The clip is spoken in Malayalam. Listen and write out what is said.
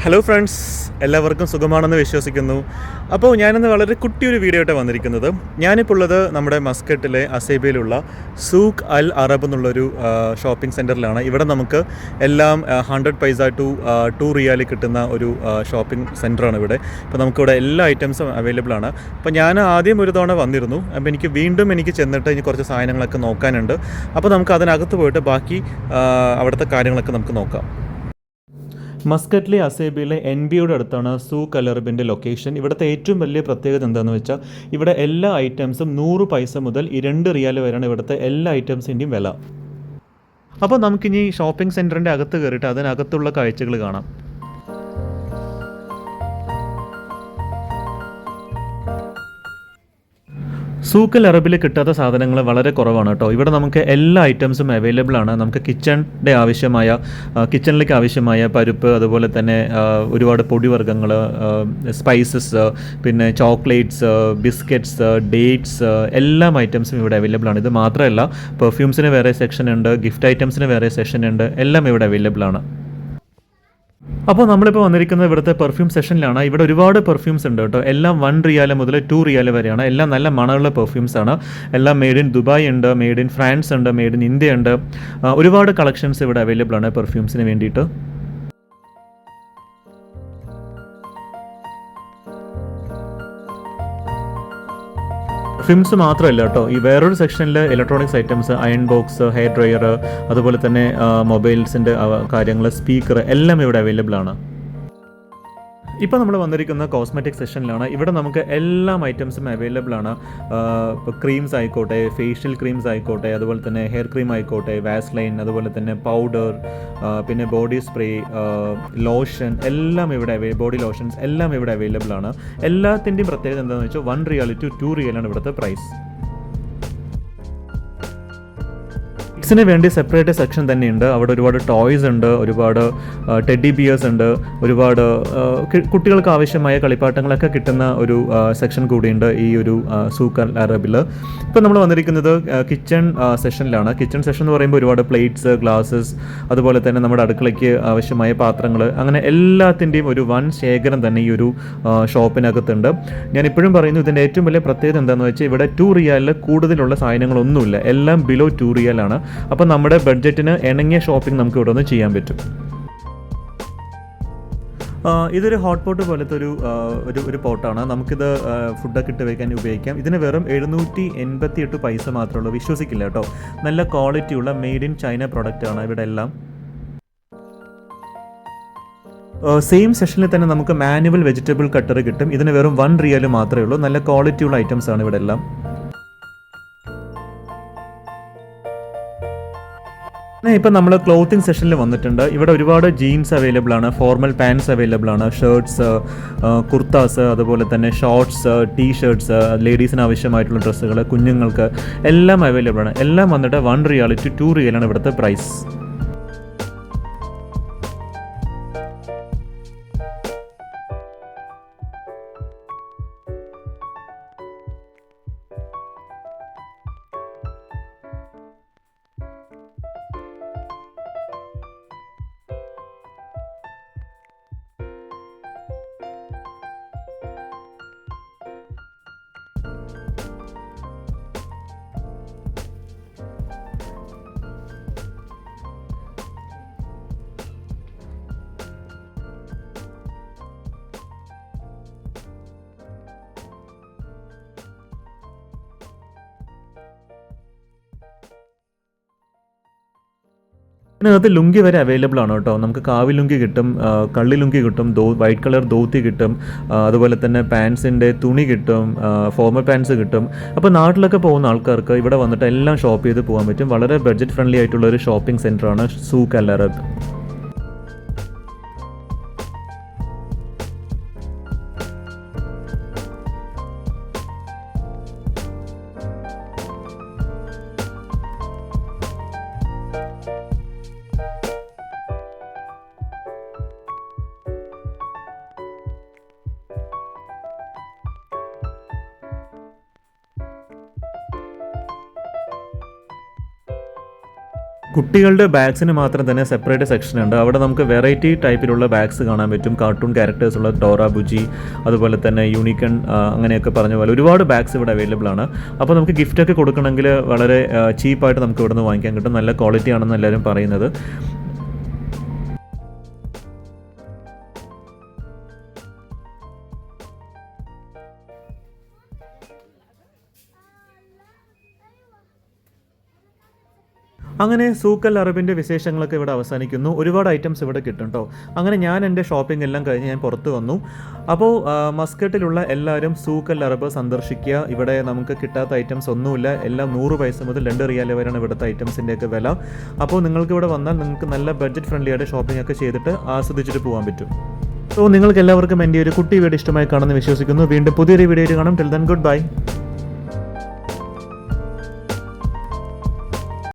ഹലോ ഫ്രണ്ട്സ്, എല്ലാവർക്കും സുഖമാണെന്ന് വിശ്വസിക്കുന്നു. അപ്പോൾ ഞാനിന്ന് വളരെ കുട്ടിയൊരു വീഡിയോ ആയിട്ട് വന്നിരിക്കുന്നത്. ഞാനിപ്പോൾ ഉള്ളത് നമ്മുടെ മസ്കറ്റിലെ അസേബയിലുള്ള സൂഖ് അൽ അറബ് എന്നുള്ളൊരു ഷോപ്പിംഗ് സെൻറ്ററിലാണ്. ഇവിടെ നമുക്ക് എല്ലാം 100 പൈസ ടു 2 റിയാലിൽ കിട്ടുന്ന ഒരു ഷോപ്പിംഗ് സെൻറ്ററാണ് ഇവിടെ. ഇപ്പോൾ നമുക്കിവിടെ എല്ലാ ഐറ്റംസും അവൈലബിൾ ആണ്. അപ്പോൾ ഞാൻ ആദ്യം ഒരു തവണ വന്നിരുന്നു. അപ്പോൾ എനിക്ക് ചെന്നിട്ട് ഇനി കുറച്ച് സാധനങ്ങളൊക്കെ നോക്കാനുണ്ട്. അപ്പോൾ നമുക്ക് അതിനകത്ത് പോയിട്ട് ബാക്കി അവിടുത്തെ കാര്യങ്ങളൊക്കെ നമുക്ക് നോക്കാം. മസ്കറ്റിലെ അസേബിയിലെ NBയുടെ അടുത്താണ് സൂഖ് അൽ അറബിൻ്റെ ലൊക്കേഷൻ. ഇവിടുത്തെ ഏറ്റവും വലിയ പ്രത്യേകത എന്താണെന്ന് വെച്ചാൽ ഇവിടെ എല്ലാ ഐറ്റംസും 100 പൈസ മുതൽ 2 റിയാൽ വരെയാണ് ഇവിടുത്തെ എല്ലാ ഐറ്റംസിൻ്റെയും വില. അപ്പോൾ നമുക്കിനി ഷോപ്പിംഗ് സെൻറ്ററിൻ്റെ അകത്ത് കയറിയിട്ട് അതിനകത്തുള്ള കാഴ്ചകൾ കാണാം. സൂഖ് അൽ അറബിൽ കിട്ടാത്ത സാധനങ്ങൾ വളരെ കുറവാണ് കേട്ടോ. ഇവിടെ നമുക്ക് എല്ലാ ഐറ്റംസും അവൈലബിൾ ആണ്. നമുക്ക് കിച്ചണിലേക്ക് ആവശ്യമായ പരിപ്പ്, അതുപോലെ തന്നെ ഒരുപാട് പൊടിവർഗ്ഗങ്ങൾ, സ്പൈസസ്, പിന്നെ ചോക്ലേറ്റ്സ്, ബിസ്ക്കറ്റ്സ്, ഡേറ്റ്സ്, എല്ലാം ഐറ്റംസും ഇവിടെ അവൈലബിൾ ആണ്. ഇത് മാത്രമല്ല, പെർഫ്യൂംസിന് വേറെ സെക്ഷൻ ഉണ്ട്, ഗിഫ്റ്റ് ഐറ്റംസിന് വേറെ സെക്ഷൻ ഉണ്ട്, എല്ലാം ഇവിടെ അവൈലബിൾ ആണ്. അപ്പോൾ നമ്മളിപ്പോൾ വന്നിരിക്കുന്നത് ഇവിടുത്തെ പെർഫ്യൂം സെഷനിലാണ്. ഇവിടെ ഒരുപാട് പെർഫ്യൂംസ് ഉണ്ട് കേട്ടോ. എല്ലാം 1 റിയാൽ മുതൽ 2 റിയാൽ വരെയാണ്. എല്ലാം നല്ല മണമുള്ള പെർഫ്യൂംസ് ആണ്. എല്ലാം മെയ്ഡ് ഇൻ ദുബായ് ഉണ്ട്, മെയ്ഡ് ഇൻ ഫ്രാൻസ് ഉണ്ട്, മെയ്ഡ് ഇൻ ഇന്ത്യ ഉണ്ട്. ഒരുപാട് കളക്ഷൻസ് ഇവിടെ അവൈലബിൾ ആണ് പെർഫ്യൂംസിന് വേണ്ടിയിട്ട്. പെർഫ്യൂംസ് മാത്രമല്ല കേട്ടോ, ഈ വേറൊരു സെക്ഷനിൽ electronics items, iron box, hair dryer, അതുപോലെ തന്നെ മൊബൈൽസിൻ്റെ കാര്യങ്ങൾ, സ്പീക്കർ, എല്ലാം ഇവിടെ അവൈലബിൾ ആണ്. ഇപ്പോൾ നമ്മൾ വന്നിരിക്കുന്ന കോസ്മെറ്റിക് സെഷനിലാണ്. ഇവിടെ നമുക്ക് എല്ലാ ഐറ്റംസും അവൈലബിൾ ആണ്. ഇപ്പോൾ ക്രീംസ് ആയിക്കോട്ടെ, ഫേഷ്യൽ ക്രീംസ് ആയിക്കോട്ടെ, അതുപോലെ തന്നെ ഹെയർ ക്രീം ആയിക്കോട്ടെ, വാസ്ലൈൻ, അതുപോലെ തന്നെ പൗഡർ, പിന്നെ ബോഡി സ്പ്രേ, ലോഷൻ, എല്ലാം ഇവിടെ ബോഡി ലോഷൻസ് എല്ലാം ഇവിടെ അവൈലബിൾ ആണ്. എല്ലാത്തിൻ്റെയും പ്രത്യേകത എന്താണെന്ന് വെച്ചാൽ 1 റിയാൽ ടു 2 റിയാലാണ് ഇവിടുത്തെ പ്രൈസ്. കിഡ്സിന് വേണ്ടി സെപ്പറേറ്റ് സെക്ഷൻ തന്നെയുണ്ട്. അവിടെ ഒരുപാട് ടോയ്സ് ഉണ്ട്, ഒരുപാട് ടെഡി ബിയേഴ്സ് ഉണ്ട്, ഒരുപാട് കുട്ടികൾക്ക് ആവശ്യമായ കളിപ്പാട്ടങ്ങളൊക്കെ കിട്ടുന്ന ഒരു സെക്ഷൻ കൂടിയുണ്ട് ഈ ഒരു സൂഖ് അൽ അറബിൽ. ഇപ്പോൾ നമ്മൾ വന്നിരിക്കുന്നത് കിച്ചൺ സെഷനിലാണ്. കിച്ചൺ സെഷൻ എന്ന് പറയുമ്പോൾ ഒരുപാട് പ്ലേറ്റ്സ്, ഗ്ലാസസ്, അതുപോലെ തന്നെ നമ്മുടെ അടുക്കളയ്ക്ക് ആവശ്യമായ പാത്രങ്ങൾ, അങ്ങനെ എല്ലാത്തിൻ്റെയും ഒരു വൻ ശേഖരം തന്നെ ഈ ഒരു ഷോപ്പിനകത്തുണ്ട്. ഞാൻ ഇപ്പോഴും പറയുന്നു, ഇതിൻ്റെ ഏറ്റവും വലിയ പ്രത്യേകത എന്താണെന്ന് വെച്ചാൽ ഇവിടെ 2 റിയാലിൽ കൂടുതലുള്ള സാധനങ്ങളൊന്നുമില്ല. എല്ലാം ബിലോ 2 റിയാലാണ്. അപ്പോൾ നമ്മുടെ ബഡ്ജറ്റിന് ഇണങ്ങിയ ഷോപ്പിംഗ് നമുക്ക് ഇവിടെ നിന്ന് ചെയ്യാൻ പറ്റും. ഇതൊരു ഹോട്ട് പോട്ട് പോലത്തെ ഒരു പോട്ടാണ്. നമുക്കിത് ഫുഡൊക്കെ ഇട്ട് വയ്ക്കാൻ ഉപയോഗിക്കാം. ഇതിന് വെറും 788 പൈസ മാത്രമേ ഉള്ളൂ. വിശ്വസിക്കില്ല കേട്ടോ, നല്ല ക്വാളിറ്റിയുള്ള മെയ്ഡ് ഇൻ ചൈന പ്രൊഡക്റ്റാണ് ഇവിടെ എല്ലാം. സെയിം സെഷനിൽ തന്നെ നമുക്ക് മാനുവൽ വെജിറ്റബിൾ കട്ടർ കിട്ടും. ഇതിന് വെറും 1 റിയാൽ മാത്രമേ ഉള്ളൂ. നല്ല ക്വാളിറ്റിയുള്ള ഐറ്റംസ് ആണ് ഇവിടെ എല്ലാം. ഇപ്പം നമ്മൾ ക്ലോത്തിങ് സെഷനിൽ വന്നിട്ടുണ്ട്. ഇവിടെ ഒരുപാട് ജീൻസ് അവൈലബിൾ ആണ്, ഫോർമൽ പാൻസ് അവൈലബിൾ ആണ്, ഷർട്ട്സ്, കുർത്താസ്, അതുപോലെ തന്നെ ഷോർട്ട്സ്, ടീഷർട്ട്സ്, ലേഡീസിന് ആവശ്യമായിട്ടുള്ള ഡ്രസ്സുകൾ, കുഞ്ഞുങ്ങൾക്ക് എല്ലാം അവൈലബിൾ ആണ്. എല്ലാം വന്നിട്ട് 1 റിയാൽ ടു 2 റിയാലാണ് ഇവിടുത്തെ പ്രൈസ്. ഇതിനകത്ത് ലുങ്കി വരെ അവൈലബിൾ ആണ് കേട്ടോ. നമുക്ക് കാവി ലുങ്കി കിട്ടും, കള്ളി ലുങ്കി കിട്ടും, വൈറ്റ് കളർ ധോത്തി കിട്ടും, അതുപോലെ തന്നെ പാൻസിൻ്റെ തുണി കിട്ടും, ഫോർമൽ പാൻസ് കിട്ടും. അപ്പോൾ നാട്ടിലൊക്കെ പോകുന്ന ആൾക്കാർക്ക് ഇവിടെ വന്നിട്ട് എല്ലാം ഷോപ്പ് ചെയ്ത് പോകാൻ പറ്റും. വളരെ ബഡ്ജറ്റ് ഫ്രണ്ട്ലി ആയിട്ടുള്ള ഒരു ഷോപ്പിംഗ് സെൻറ്ററാണ് സൂഖ് അൽ അറബ്. കുട്ടികളുടെ ബാഗ്സിന് മാത്രം തന്നെ സെപ്പറേറ്റ് സെക്ഷൻ ഉണ്ട്. അവിടെ നമുക്ക് വെറൈറ്റി ടൈപ്പിലുള്ള ബാഗ്സ് കാണാൻ പറ്റും. കാർട്ടൂൺ ക്യാരക്ടേഴ്സ് ഉള്ള ഡോറ ബുജി, അതുപോലെ തന്നെ യൂണിക്കൺ, അങ്ങനെയൊക്കെ പറഞ്ഞ പോലെ ഒരുപാട് ബാഗ്സ് ഇവിടെ അവൈലബിൾ ആണ്. അപ്പോൾ നമുക്ക് ഗിഫ്റ്റൊക്കെ കൊടുക്കണമെങ്കിൽ വളരെ ചീപ്പായിട്ട് നമുക്ക് ഇവിടെ നിന്ന് വാങ്ങിക്കാൻ കിട്ടും. നല്ല ക്വാളിറ്റി ആണെന്ന് എല്ലാവരും പറയുന്നത്. അങ്ങനെ സൂക്ക് അൽ അറബിൻ്റെ വിശേഷങ്ങളൊക്കെ ഇവിടെ അവസാനിക്കുന്നു. ഒരുപാട് ഐറ്റംസ് ഇവിടെ കിട്ടും കേട്ടോ. അങ്ങനെ ഞാൻ എൻ്റെ ഷോപ്പിംഗ് എല്ലാം കഴിഞ്ഞ് ഞാൻ പുറത്ത് വന്നു. അപ്പോൾ മസ്കറ്റിലുള്ള എല്ലാവരും സൂക്ക് അൽ അറബ് സന്ദർശിക്കുക. ഇവിടെ നമുക്ക് കിട്ടാത്ത ഐറ്റംസ് ഒന്നുമില്ല. എല്ലാം 100 പൈസ മുതൽ 2 റിയാൽ വരെയാണ് ഇവിടുത്തെ ഐറ്റംസിൻ്റെയൊക്കെ വില. അപ്പോൾ നിങ്ങൾക്ക് ഇവിടെ വന്നാൽ നിങ്ങൾക്ക് നല്ല ബഡ്ജറ്റ് ഫ്രണ്ട്ലി ആയിട്ട് ഷോപ്പിംഗ് ഒക്കെ ചെയ്തിട്ട് ആസ്വദിച്ചിട്ട് പോകാൻ പറ്റും. സോ നിങ്ങൾക്ക് എല്ലാവർക്കും എൻ്റെ ഒരു കുട്ടി വീഡിയോ ഇഷ്ടമായി കാണുമെന്ന് വിശ്വസിക്കുന്നു. വീണ്ടും പുതിയൊരു വീഡിയോയിൽ കാണാം. Till then good bye.